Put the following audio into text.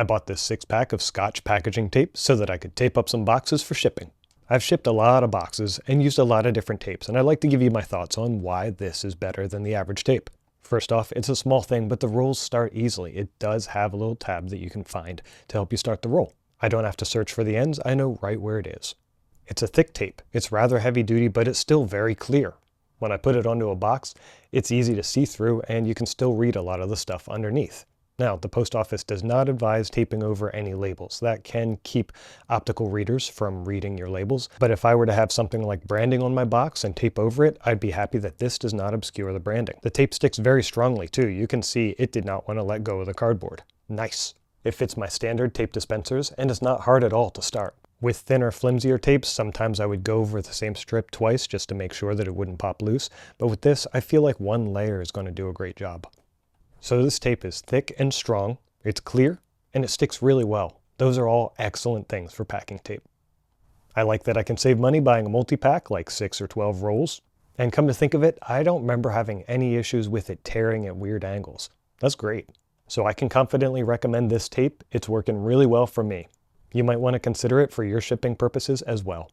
I bought this 6-pack of Scotch packaging tape so that I could tape up some boxes for shipping. I've shipped a lot of boxes and used a lot of different tapes, and I'd like to give you my thoughts on why this is better than the average tape. First off, it's a small thing, but the rolls start easily. It does have a little tab that you can find to help you start the roll. I don't have to search for the ends, I know right where it is. It's a thick tape. It's rather heavy duty, but it's still very clear. When I put it onto a box, it's easy to see through and you can still read a lot of the stuff underneath. Now, the post office does not advise taping over any labels. That can keep optical readers from reading your labels, but if I were to have something like branding on my box and tape over it, I'd be happy that this does not obscure the branding. The tape sticks very strongly too. You can see it did not want to let go of the cardboard. Nice. It fits my standard tape dispensers and is not hard at all to start. With thinner, flimsier tapes, sometimes I would go over the same strip twice just to make sure that it wouldn't pop loose, but with this, I feel like one layer is going to do a great job. So this tape is thick and strong, it's clear, and it sticks really well. Those are all excellent things for packing tape. I like that I can save money buying a multi-pack like 6 or 12 rolls, and come to think of it, I don't remember having any issues with it tearing at weird angles. That's great. So I can confidently recommend this tape. It's working really well for me. You might want to consider it for your shipping purposes as well.